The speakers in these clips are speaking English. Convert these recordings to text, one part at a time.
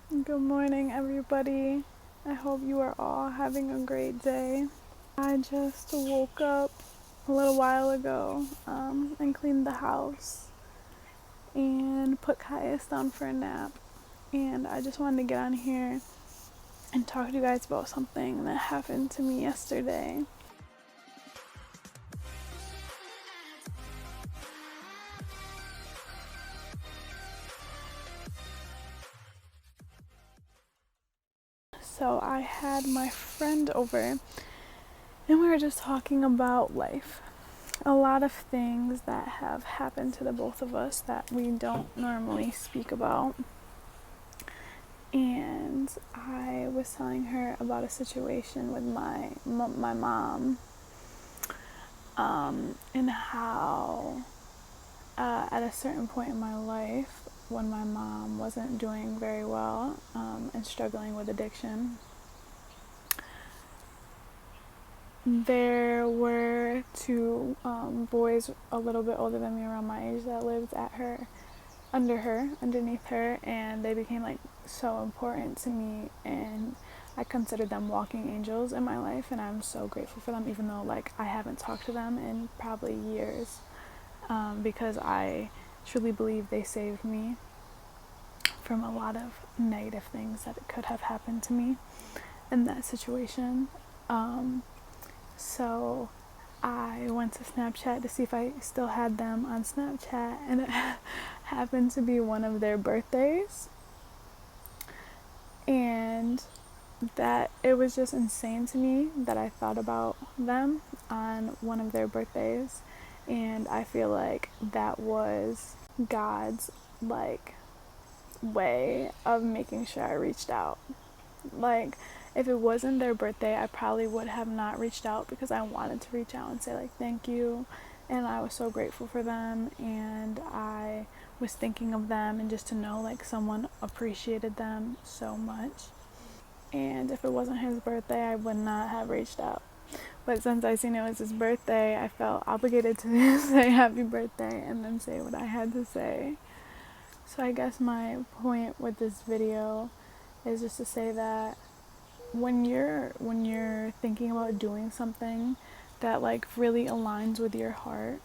Good morning, everybody. I hope you are all having a great day. I just woke up a little while ago and cleaned the house and put Caius down for a nap. And I just wanted to get on here and talk to you guys about something that happened to me yesterday. So I had my friend over and we were just talking about life. A lot of things that have happened to the both of us that we don't normally speak about. And I was telling her about a situation with my mom, and how at a certain point in my life, when my mom wasn't doing very well and struggling with addiction, there were two boys a little bit older than me, around my age, that lived underneath her, and they became like so important to me, and I consider them walking angels in my life, and I'm so grateful for them, even though like I haven't talked to them in probably years, because I truly believe they saved me from a lot of negative things that could have happened to me in that situation. So I went to Snapchat to see if I still had them on Snapchat, and it happened to be one of their birthdays. And that it was just insane to me that I thought about them on one of their birthdays. And I feel like that was God's like way of making sure I reached out. Like, if it wasn't their birthday, I probably would have not reached out, because I wanted to reach out and say like thank you, and I was so grateful for them, and I was thinking of them, and just to know like someone appreciated them so much. And if it wasn't his birthday, I would not have reached out. But since I seen it was his birthday, I felt obligated to say happy birthday and then say what I had to say. So I guess my point with this video is just to say that when you're thinking about doing something that like really aligns with your heart,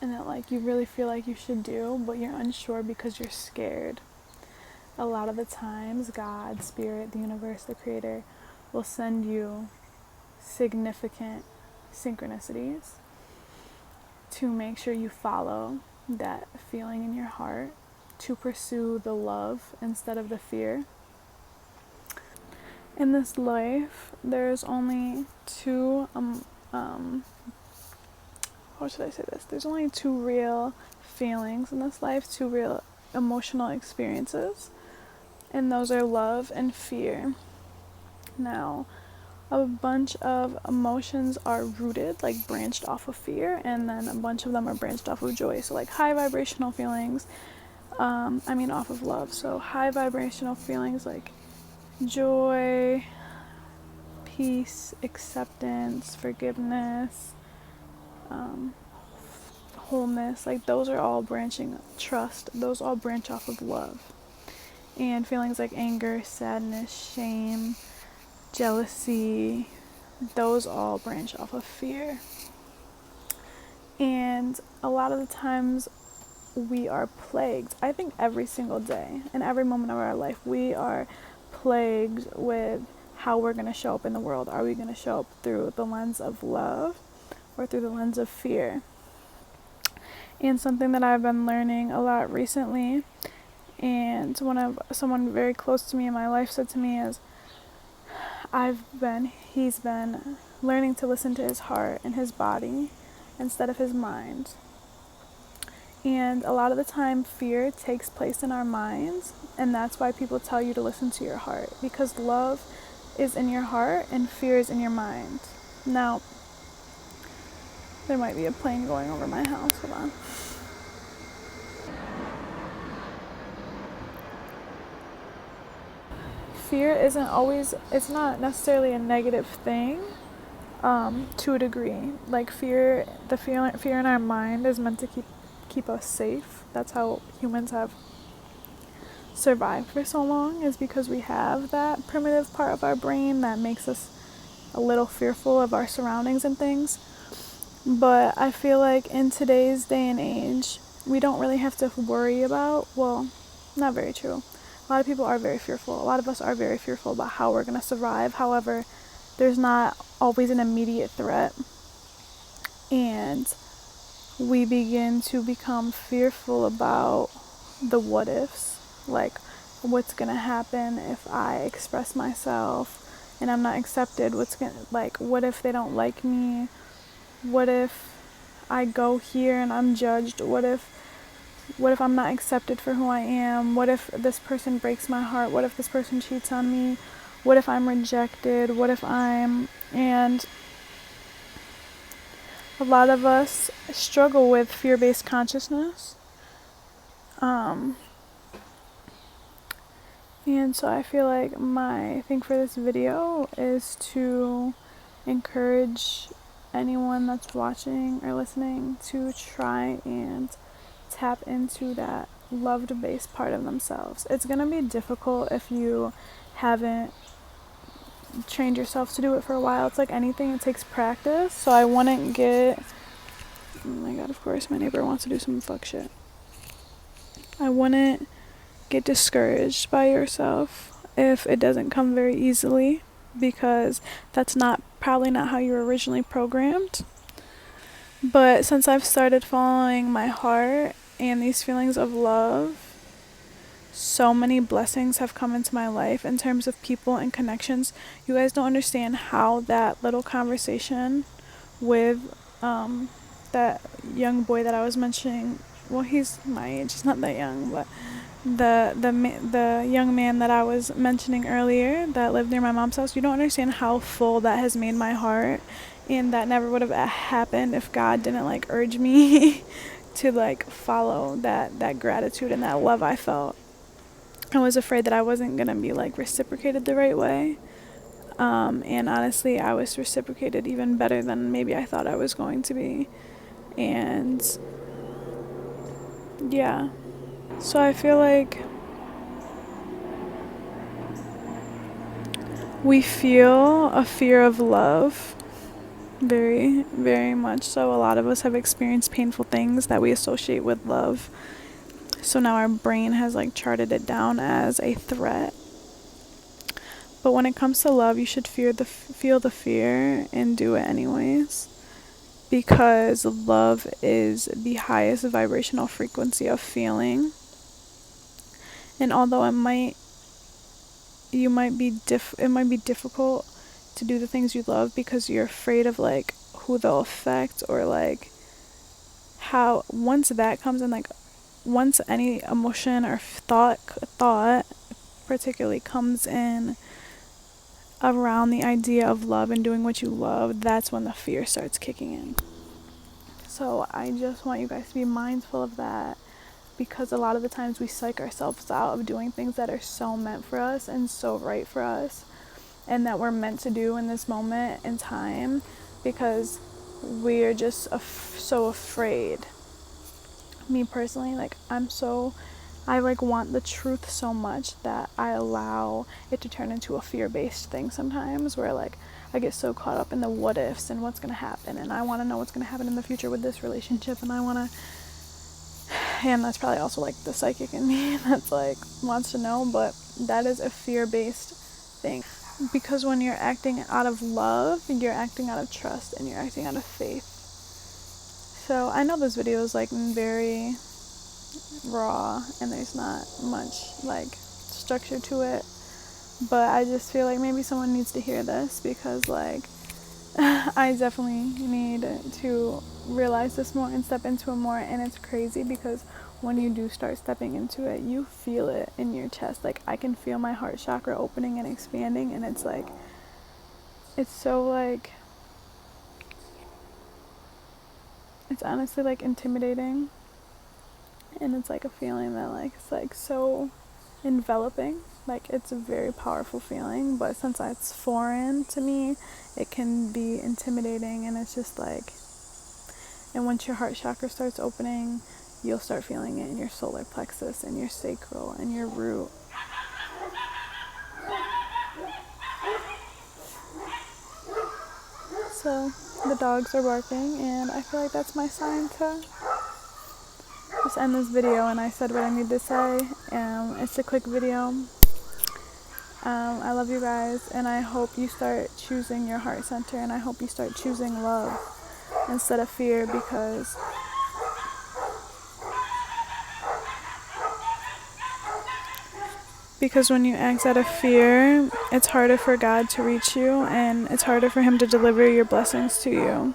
and that like you really feel like you should do, but you're unsure because you're scared, a lot of the times God, Spirit, the universe, the creator will send you significant synchronicities to make sure you follow that feeling in your heart, to pursue the love instead of the fear. In this life, there's only two how should I say this? There's only two real feelings in this life, two real emotional experiences, and those are love and fear. Now, a bunch of emotions are rooted, like branched off of fear, and then a bunch of them are branched off of joy. So, like high vibrational feelings, off of love. So, high vibrational feelings like joy, peace, acceptance, forgiveness, wholeness, like those are all branching, trust, those all branch off of love. And feelings like anger, sadness, shame, jealousy, those all branch off of fear. And a lot of the times we are plagued, I think every single day, in every moment of our life, we are plagued with how we're going to show up in the world. Are we going to show up through the lens of love or through the lens of fear? And something that I've been learning a lot recently, and someone very close to me in my life said to me, is he's been learning to listen to his heart and his body instead of his mind. And a lot of the time, fear takes place in our minds, and that's why people tell you to listen to your heart, because love is in your heart and fear is in your mind. Now, there might be a plane going over my house. Hold on. Fear it's not necessarily a negative thing, to a degree. Like fear in our mind is meant to keep us safe. That's how humans have survived for so long is because we have that primitive part of our brain that makes us a little fearful of our surroundings and things. But I feel like in today's day and age, we don't really have to worry about, well, not very true. A lot of people are very fearful. A lot of us are very fearful about how we're going to survive. However, there's not always an immediate threat. And we begin to become fearful about the what ifs. Like, what's going to happen if I express myself and I'm not accepted? What if they don't like me? What if I go here and I'm judged? What if I'm not accepted for who I am? What if this person breaks my heart? What if this person cheats on me? What if I'm rejected? And a lot of us struggle with fear-based consciousness. And so I feel like my thing for this video is to encourage anyone that's watching or listening to try and tap into that loved-based part of themselves. It's going to be difficult if you haven't trained yourself to do it for a while. It's like anything, it takes practice. So I wouldn't get, oh my god, of course my neighbor wants to do some fuck shit. I wouldn't get discouraged by yourself if it doesn't come very easily, because that's probably not how you were originally programmed. But since I've started following my heart and these feelings of love, so many blessings have come into my life in terms of people and connections. You guys don't understand how that little conversation with that young boy that I was mentioning, well, he's my age, he's not that young, but the young man that I was mentioning earlier that lived near my mom's house, you don't understand how full that has made my heart. And that never would have happened if God didn't like urge me to like follow that gratitude and that love I felt. I was afraid that I wasn't gonna be like reciprocated the right way. And honestly, I was reciprocated even better than maybe I thought I was going to be. And yeah. So I feel like we feel a fear of love. Very, very much so. A lot of us have experienced painful things that we associate with love. So now our brain has like charted it down as a threat. But when it comes to love, you should feel the fear and do it anyways. Because love is the highest vibrational frequency of feeling. And although it might be difficult to do the things you love because you're afraid of like who they'll affect, or like how once that comes in, like once any emotion or thought particularly comes in around the idea of love and doing what you love, that's when the fear starts kicking in. So I just want you guys to be mindful of that, because a lot of the times we psych ourselves out of doing things that are so meant for us and so right for us and that we're meant to do in this moment in time, because we're just so afraid. Me personally, like I like want the truth so much that I allow it to turn into a fear-based thing sometimes, where like I get so caught up in the what ifs and what's going to happen, and I want to know what's going to happen in the future with this relationship, and and that's probably also like the psychic in me that's like wants to know, but that is a fear-based thing. Because when you're acting out of love, you're acting out of trust and you're acting out of faith. So I know this video is like very raw and there's not much like structure to it, but I just feel like maybe someone needs to hear this, because like I definitely need to realize this more and step into it more. And it's crazy because when you do start stepping into it, you feel it in your chest. Like I can feel my heart chakra opening and expanding, and it's like, it's so like, it's honestly like intimidating, and it's like a feeling that like it's like so enveloping. Like it's a very powerful feeling, but since it's foreign to me, it can be intimidating. And it's just like, and once your heart chakra starts opening, you'll start feeling it in your solar plexus and your sacral and your root. So the dogs are barking, and I feel like that's my sign to just end this video. And I said what I need to say. It's a quick video. I love you guys, and I hope you start choosing your heart center, and I hope you start choosing love instead of fear, because when you act out of fear, it's harder for God to reach you, and it's harder for him to deliver your blessings to you.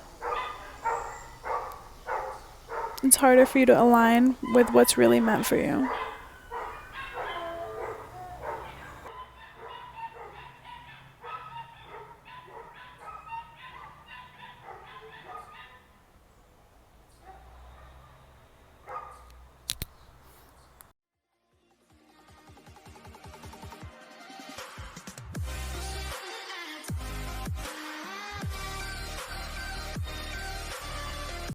It's harder for you to align with what's really meant for you.